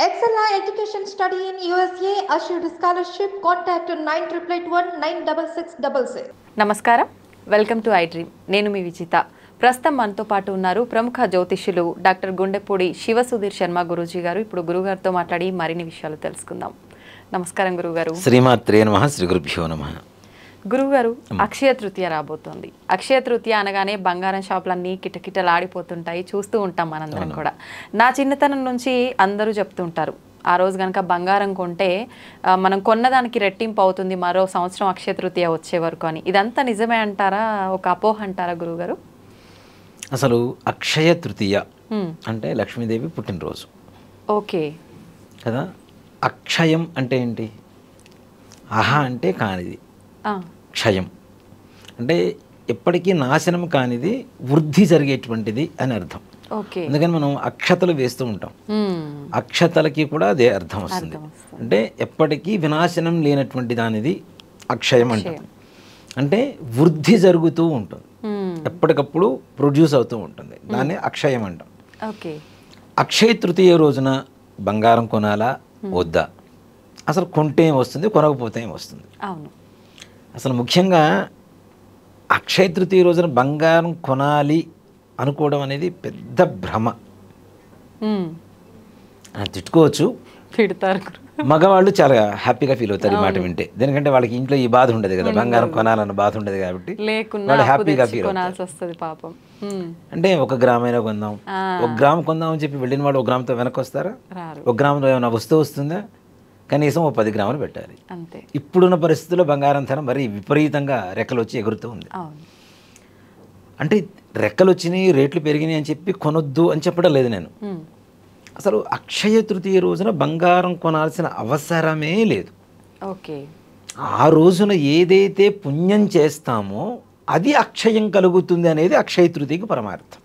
Excella Education Study in USA assured scholarship. Contact 9881 నమస్కారం, welcome to I dream. నేను మీ విజిత. ప్రస్తుతం మనతో పాటు ఉన్నారు ప్రముఖ జ్యోతిష్యులు డాక్టర్ గుండెపూడి శివసుధీర్ శర్మ గురూజీ గారు. ఇప్పుడు గురుగారితో మాట్లాడి మరిన్ని విషయాలు తెలుసుకుందాం. నమస్కారం గురుగారు. శ్రీమాత్రే నమః. శ్రీ గురుభ్యో నమః. గురుగారు, అక్షయ తృతీయ రాబోతోంది. అక్షయ తృతీయ అనగానే బంగారం షాపులన్నీ కిటకిటలాడిపోతుంటాయి, చూస్తూ ఉంటాం మనందరం కూడా. నా చిన్నతనం నుంచి అందరూ చెప్తుంటారు, ఆ రోజు కనుక బంగారం కొంటే మనం కొన్నదానికి రెట్టింపు అవుతుంది మరో సంవత్సరం అక్షయ తృతీయ వచ్చే వరకు అని. ఇదంతా నిజమే అంటారా, ఒక అపోహ అంటారా గురుగారు? అసలు అక్షయ తృతీయ అంటే లక్ష్మీదేవి పుట్టినరోజు. ఓకే కదా. అక్షయం అంటే ఏంటి? అహ అంటే కానిది, క్షయం అంటే ఎప్పటికీ నాశనం కానిది, వృద్ధి జరిగేటువంటిది అని అర్థం. అందుకని మనం అక్షతలు వేస్తూ ఉంటాం. అక్షతలకి కూడా అదే అర్థం వస్తుంది. అంటే ఎప్పటికీ వినాశనం లేనటువంటి దానిది అక్షయం అంటాం. అంటే వృద్ధి జరుగుతూ ఉంటుంది, ఎప్పటికప్పుడు ప్రొడ్యూస్ అవుతూ ఉంటుంది, దాన్ని అక్షయం అంటాం. అక్షయ తృతీయ రోజున బంగారం కొనాలా వద్దా? అసలు కొంటే ఏం వస్తుంది, కొనకపోతే ఏం వస్తుంది? అసలు ముఖ్యంగా అక్షయ తృతీయ రోజున బంగారం కొనాలి అనుకోవడం అనేది పెద్ద భ్రమ. తిట్టుకోవచ్చు, తిడతారు. మగవాళ్ళు చాలా హ్యాపీగా ఫీల్ అవుతారు ఈ మాట వింటే. ఎందుకంటే వాళ్ళకి ఇంట్లో ఈ బాధ ఉండదు కదా, బంగారం కొనాలన్న బాధ ఉండదు కాబట్టి వాళ్ళు హ్యాపీగా ఫీల్ అవుతారు. అంటే 1 గ్రామ్ అయినా కొందాం, 1 గ్రామ్ కొందాం అని చెప్పి వెళ్ళిన వాళ్ళు 1 గ్రామ్తో వెనక్కి వస్తారా? 1 గ్రామ్లో ఏమైనా వస్తువు వస్తుందా? కనీసం 10 గ్రాములు పెట్టాలి. ఇప్పుడున్న పరిస్థితుల్లో బంగారం ధర మరీ విపరీతంగా రెక్కలు వచ్చి ఎగురుతూ ఉంది. అంటే రెక్కలు వచ్చినాయి, రేట్లు పెరిగినాయి అని చెప్పి కొనొద్దు అని చెప్పడం లేదు నేను. అసలు అక్షయ తృతీయ రోజున బంగారం కొనాల్సిన అవసరమే లేదు. ఆ రోజున ఏదైతే పుణ్యం చేస్తామో అది అక్షయం కలుగుతుంది అనేది అక్షయ తృతీయకు పరమార్థం.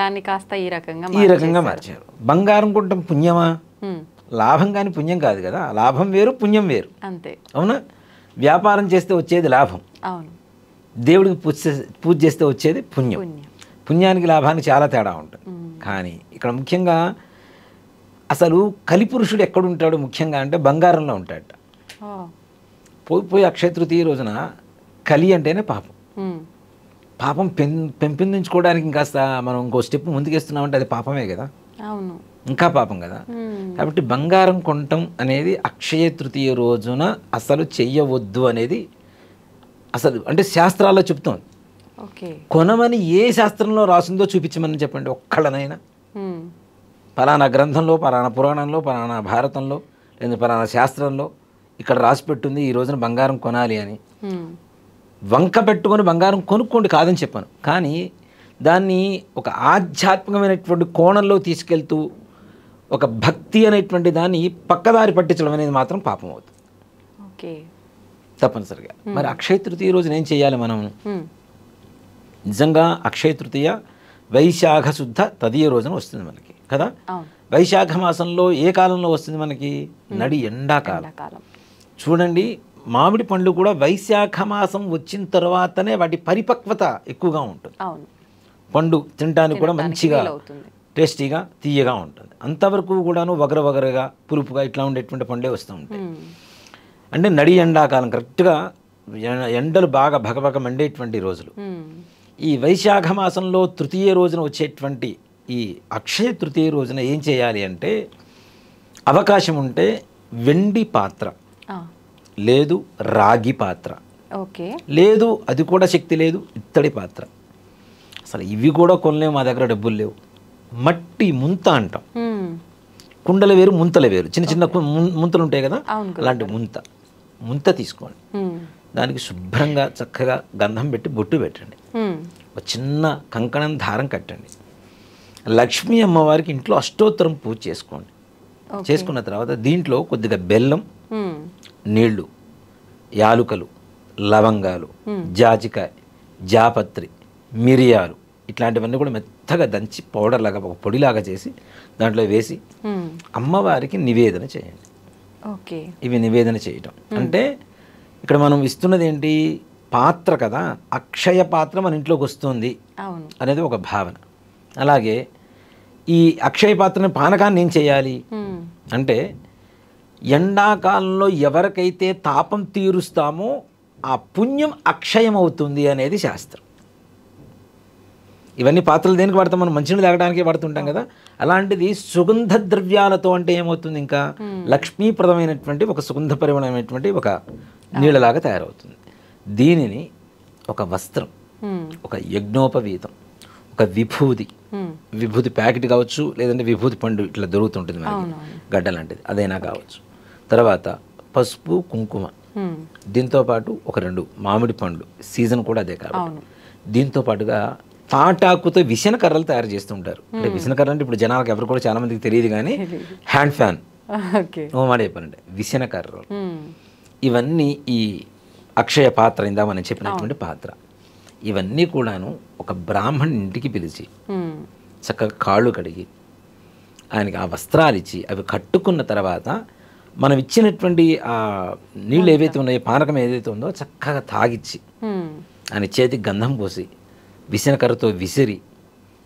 దాన్ని కాస్త ఈ రకంగా మార్చారు. బంగారం కొనడం పుణ్యమా? లాభం కానీ పుణ్యం కాదు కదా. లాభం వేరు, పుణ్యం వేరు. అంతే, అవునా? వ్యాపారం చేస్తే వచ్చేది లాభం, దేవుడికి పూజ చేస్తే వచ్చేది పుణ్యం. పుణ్యానికి లాభానికి చాలా తేడా ఉంటుంది. కానీ ఇక్కడ ముఖ్యంగా అసలు కలిపురుషుడు ఎక్కడుంటాడు ముఖ్యంగా అంటే బంగారంలో ఉంటాడట. పోయి అక్షయ తృతీయ రోజున కలి అంటేనే పాపం. పాపం పెంపొందించుకోవడానికి ఇంకాస్త మనం ఇంకో స్టెప్ ముందుకేస్తున్నామంటే అది పాపమే కదా, ఇంకా పాపం కదా. కాబట్టి బంగారం కొనటం అనేది అక్షయ తృతీయ రోజున అసలు చెయ్యవద్దు అనేది అసలు అంటే శాస్త్రాల్లో చెప్తోంది. కొనమని ఏ శాస్త్రంలో రాసిందో చూపించమని చెప్పండి ఒక్కళ్ళనైనా. పలానా గ్రంథంలో, పలానా పురాణంలో, పలానా భారతంలో, లేదా పలానా శాస్త్రంలో ఇక్కడ రాసి పెట్టుంది ఈ రోజున బంగారం కొనాలి అని. వంక పెట్టుకొని బంగారం కొనుక్కోండి కాదని చెప్పాను, కానీ దాన్ని ఒక ఆధ్యాత్మికమైనటువంటి కోణంలో తీసుకెళ్తూ ఒక భక్తి అనేటువంటి దాన్ని పక్కదారి పట్టించడం అనేది మాత్రం పాపం అవుతుంది తప్పనిసరిగా. మరి అక్షయ తృతీయ రోజున ఏం చేయాలి మనం? నిజంగా అక్షయ తృతీయ వైశాఖ శుద్ధ తదియ రోజున వస్తుంది మనకి కదా. వైశాఖ మాసంలో ఏ కాలంలో వస్తుంది మనకి? నడి ఎండాకాలం. చూడండి, మామిడి పండ్లు కూడా వైశాఖ మాసం వచ్చిన తర్వాతనే వాటి పరిపక్వత ఎక్కువగా ఉంటుంది. పండు తినడానికి కూడా మంచిగా టేస్టీగా తీయగా ఉంటుంది. అంతవరకు కూడాను వగరగా పులుపుగా ఇట్లా ఉండేటువంటి పండ్లే వస్తూ ఉంటాయి. అంటే నడి ఎండాకాలం, కరెక్ట్గా ఎండలు బాగా భగభగ మండేటువంటి రోజులు. ఈ వైశాఖ మాసంలో తృతీయ రోజున వచ్చేటువంటి ఈ అక్షయ తృతీయ రోజున ఏం చేయాలి అంటే, అవకాశం ఉంటే వెండి పాత్ర, లేదు రాగి పాత్ర, లేదు అది కూడా శక్తి లేదు ఇత్తడి పాత్ర, అసలు ఇవి కూడా కొనలేము, మా దగ్గర డబ్బులు లేవు, మట్టి ముంత అంటాం. కుండలు వేరు, ముంతలు వేరు. చిన్న చిన్న ముంతలు ఉంటాయి కదా, అలాంటి ముంత తీసుకోండి. దానికి శుభ్రంగా చక్కగా గంధం పెట్టి బొట్టు పెట్టండి. ఒక చిన్న కంకణం దారం కట్టండి. లక్ష్మీ అమ్మవారికి ఇంట్లో అష్టోత్తరం పూజ చేసుకోండి. చేసుకున్న తర్వాత దీంట్లో కొద్దిగా బెల్లం, నీళ్లు, యాలుకలు, లవంగాలు, జాజికాయ, జాపత్రి, మిరియాలు ఇట్లాంటివన్నీ కూడా మెత్తగా దంచి పౌడర్ లాగా ఒక పొడిలాగా చేసి దాంట్లో వేసి అమ్మవారికి నివేదన చేయండి. ఇవి నివేదన చేయటం అంటే ఇక్కడ మనం ఇస్తున్నది ఏంటి? పాత్ర కదా, అక్షయ పాత్ర మన ఇంట్లోకి వస్తుంది అనేది ఒక భావన. అలాగే ఈ అక్షయ పాత్రని పానకాన్ని ఏం చేయాలి అంటే ఎండాకాలంలో ఎవరికైతే తాపం తీరుస్తామో ఆ పుణ్యం అక్షయం అవుతుంది అనేది శాస్త్రం. ఇవన్నీ పాత్రలు దేనికి వాడతాం? మనం మంచినీళ్ళు తాగడానికి వాడుతుంటాం కదా. అలాంటిది సుగంధ ద్రవ్యాలతో అంటే ఏమవుతుంది? ఇంకా లక్ష్మీప్రదమైనటువంటి ఒక సుగంధ పరిమళమైనటువంటి ఒక నీళ్ళలాగా తయారవుతుంది. దీనిని ఒక వస్త్రం, ఒక యజ్ఞోపవీతం, ఒక విభూది, విభూతి ప్యాకెట్ కావచ్చు, లేదంటే విభూతి పండు ఇట్లా దొరుకుతుంటుంది మనకి, గడ్డ లాంటిది, అదైనా కావచ్చు. తర్వాత పసుపు, కుంకుమ, దీంతో పాటు ఒక 2 మామిడి పండ్లు, సీజన్ కూడా అదే కాబట్టి. దీంతో పాటుగా తాటాకుతో విసన కర్రలు తయారు చేస్తుంటారు. అంటే విసన కర్రలు అంటే ఇప్పుడు జనాలకు ఎవరు కూడా చాలా మందికి తెలియదు, కానీ హ్యాండ్ ఫ్యాన్ మాట చెప్పానంటే విసన కర్రలు. ఇవన్నీ ఈ అక్షయ పాత్ర, ఇందా మనం చెప్పినటువంటి పాత్ర, ఇవన్నీ కూడాను ఒక బ్రాహ్మణుని ఇంటికి పిలిచి చక్కగా కాళ్ళు కడిగి ఆయనకి ఆ వస్త్రాలు ఇచ్చి అవి కట్టుకున్న తర్వాత మనం ఇచ్చినటువంటి ఆ నీళ్ళు ఏవైతే ఉన్నాయో, పానకం ఏదైతే ఉందో చక్కగా తాగిచ్చి ఆయన చేతికి గంధం పోసి విసనకర్రతో విసిరి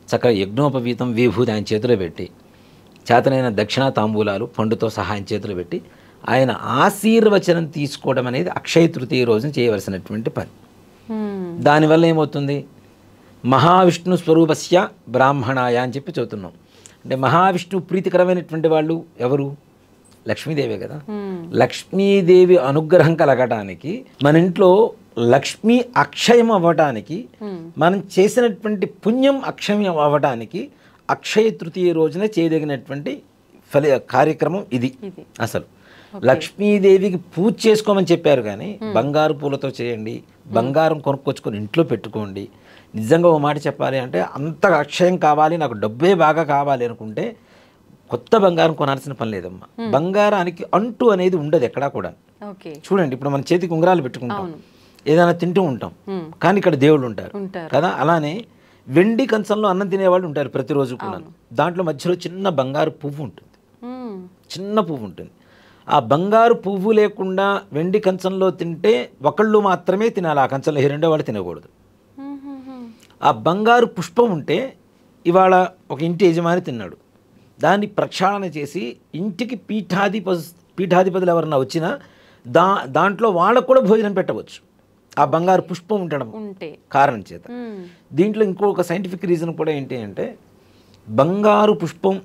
చక్కగా యజ్ఞోపవీతం, విభూతి ఆయన చేతిలో పెట్టి, చేతనైన దక్షిణ తాంబూలాలు పండుతో సహా ఆయన చేతిలో పెట్టి ఆయన ఆశీర్వచనం తీసుకోవడం అనేది అక్షయ తృతీయ రోజున చేయవలసినటువంటి పని. దానివల్ల ఏమవుతుంది? మహావిష్ణు స్వరూపస్య బ్రాహ్మణాయ అని చెప్పి చెబుతున్నాం. అంటే మహావిష్ణు ప్రీతికరమైనటువంటి వాళ్ళు ఎవరు? లక్ష్మీదేవే కదా. లక్ష్మీదేవి అనుగ్రహం కలగటానికి, మన ఇంట్లో లక్ష్మీ అక్షయం అవ్వటానికి, మనం చేసినటువంటి పుణ్యం అక్షయం అవ్వటానికి అక్షయ తృతీయ రోజున చేయదగినటువంటి కార్యక్రమం ఇది. అసలు లక్ష్మీదేవికి పూజ చేసుకోమని చెప్పారు, కానీ బంగారు పూలతో చేయండి, బంగారం కొనుక్కొచ్చుకొని ఇంట్లో పెట్టుకోండి. నిజంగా ఓ మాట చెప్పాలి అంటే, అంత అక్షయం కావాలి, నాకు డబ్బే బాగా కావాలి అనుకుంటే కొత్త బంగారం కొనాల్సిన పని లేదమ్మా. బంగారానికి అంటు అనేది ఉండదు ఎక్కడా కూడా. చూడండి, ఇప్పుడు మన చేతికి ఉంగరాలు పెట్టుకుంటాం, ఏదైనా తింటూ ఉంటాం, కానీ ఇక్కడ దేవుళ్ళు ఉంటారు కదా. అలానే వెండి కంచంలో అన్నం తినేవాళ్ళు ఉంటారు ప్రతిరోజు కూడా. దాంట్లో మధ్యలో చిన్న బంగారు పువ్వు ఉంటుంది, చిన్న పువ్వు ఉంటుంది. ఆ బంగారు పువ్వు లేకుండా వెండి కంచంలో తింటే ఒకళ్ళు మాత్రమే తినాలి, ఆ కంచంలో రెండో వాళ్ళు తినకూడదు. ఆ బంగారు పుష్పం ఉంటే, ఇవాళ ఒక ఇంటి యజమాని తిన్నాడు, దాన్ని ప్రక్షాళన చేసి ఇంటికి పీఠాధిపతులు ఎవరన్నా వచ్చినా దాంట్లో వాళ్ళకు కూడా భోజనం పెట్టవచ్చు, ఆ బంగారు పుష్పం ఉండడం కారణం చేత. దీంట్లో ఇంకొక సైంటిఫిక్ రీజన్ కూడా ఏంటి అంటే, బంగారు పుష్పం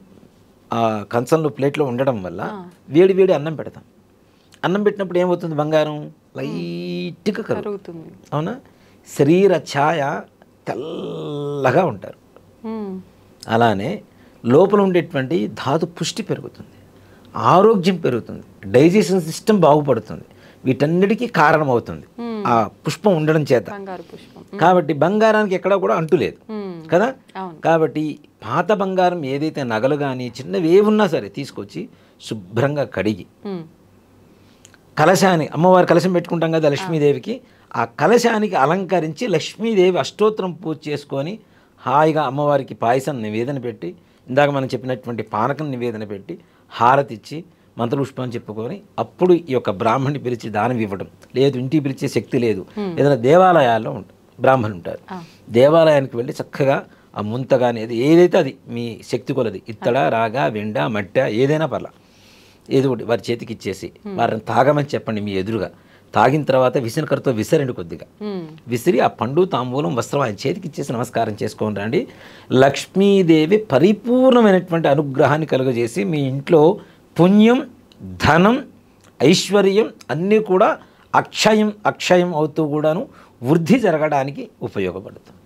ఆ కంచంలో ప్లేట్లో ఉండడం వల్ల వేడి వేడి అన్నం పెడతాం. అన్నం పెట్టినప్పుడు ఏమవుతుంది? బంగారం లైట్గా కరుగుతుంది, అవునా? శరీర ఛాయ తెల్లగా ఉంటారు. అలానే లోపల ఉండేటువంటి ధాతు పుష్టి పెరుగుతుంది, ఆరోగ్యం పెరుగుతుంది, డైజెషన్ సిస్టమ్ బాగుపడుతుంది. వీటన్నిటికీ కారణమవుతుంది ఆ పుష్పం ఉండడం చేత. కాబట్టి బంగారానికి ఎక్కడా కూడా అంటు లేదు కదా. కాబట్టి పాత బంగారం ఏదైతే నగలు కానీ చిన్నవి ఏమున్నా సరే తీసుకొచ్చి శుభ్రంగా కడిగి, కలశాన్ని, అమ్మవారి కలశం పెట్టుకుంటాం కదా లక్ష్మీదేవికి, ఆ కలశానికి అలంకరించి లక్ష్మీదేవి అష్టోత్తరం పూజ చేసుకొని హాయిగా అమ్మవారికి పాయసం నివేదన పెట్టి, ఇందాక మనం చెప్పినటువంటి పానకం నివేదన పెట్టి, హారతి ఇచ్చి మంత్రపుష్పం చెప్పుకొని అప్పుడు ఈ యొక్క బ్రాహ్మణ్ణి పిలిచి దానం ఇవ్వడం. లేదు ఇంటికి పిలిచే శక్తి లేదు, ఏదైనా దేవాలయాల్లో బ్రాహ్మణులు ఉంటారు, దేవాలయానికి వెళ్ళి చక్కగా ఆ ముంతగా అనేది ఏదైతే అది మీ శక్తి కొలది, ఇత్తడ, రాగ, వెండ, మట్ట ఏదైనా పర్లా, ఏదో ఒకటి వారి చేతికి ఇచ్చేసి వారిని తాగమని చెప్పండి మీ ఎదురుగా. తాగిన తర్వాత విసనకరతో విసరండి, కొద్దిగా విసిరి ఆ పండు, తాంబూలం, వస్త్రం ఆయన చేతికి ఇచ్చేసి నమస్కారం చేసుకొని రండి. లక్ష్మీదేవి పరిపూర్ణమైనటువంటి అనుగ్రహాన్ని కలుగజేసి మీ ఇంట్లో పుణ్యం, ధనం, ఐశ్వర్యం అన్నీ కూడా అక్షయం అవుతూ కూడాను వృద్ధి జరగడానికి ఉపయోగపడుతుంది.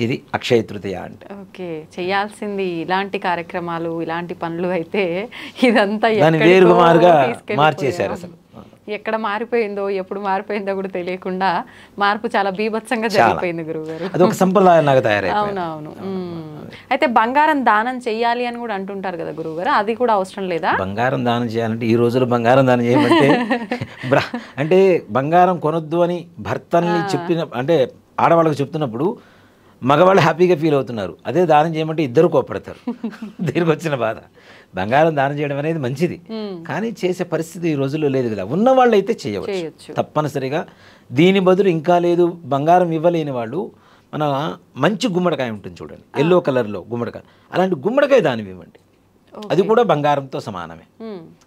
ఇది అక్షయ తృతీయ అంటే. ఓకే, చేయాల్సింది ఇలాంటి కార్యక్రమాలు, ఇలాంటి పనులు అయితే ఇదంతా వేరుమారుగా మార్చేశారు. అసలు ఎక్కడ మారిపోయిందో, ఎప్పుడు మారిపోయిందో కూడా తెలియకుండా మార్పు చాలా బీభత్సంగా జరిగిపోయింది గురువుగారు. అదొక సంప్రదాయం లాగా తయారైంది. అవునవును. అయితే బంగారం దానం చెయ్యాలి అని కూడా అంటుంటారు కదా గురువుగారు, అది కూడా అవసరం లేదా? బంగారం దానం చేయాలంటే ఈ రోజుల్లో బంగారం దానం చేయమంటే అంటే బంగారం కొనొద్దు అని భర్తల్ని చెప్పిన, అంటే ఆడవాళ్ళకి చెప్తున్నప్పుడు మగవాళ్ళు హ్యాపీగా ఫీల్ అవుతున్నారు, అదే దానం చేయమంటే ఇద్దరు కోపడతారు. దీనికి వచ్చిన బాధ. బంగారం దానం చేయడం అనేది మంచిది, కానీ చేసే పరిస్థితి ఈ రోజుల్లో లేదు కదా. ఉన్నవాళ్ళు అయితే చేయవచ్చు తప్పనిసరిగా. దీని బదులు ఇంకా లేదు బంగారం ఇవ్వలేని వాళ్ళు మన మంచి గుమ్మడికాయ ఉంటుంది చూడండి, ఎల్లో కలర్లో గుమ్మడికాయ, అలాంటి గుమ్మడికాయ దానం ఇవ్వండి, అది కూడా బంగారంతో సమానమే.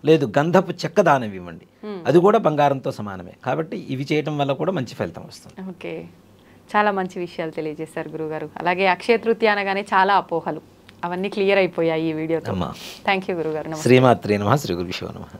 లేదు గంధపు చెక్క దానం ఇవ్వండి, అది కూడా బంగారంతో సమానమే. కాబట్టి ఇవి చేయటం వల్ల కూడా మంచి ఫలితం వస్తుంది. ఓకే, చాలా మంచి విషయాలు తెలియజేశారు గురుగారు. అలాగే అక్షయ తృతీయ అనగానే చాలా అపోహలు అవన్నీ క్లియర్ అయిపోయాయి ఈ వీడియోతో. థ్యాంక్ యూ గురుగారు. శ్రీమాత్రే నమః. శ్రీ గురుభ్యో నమః.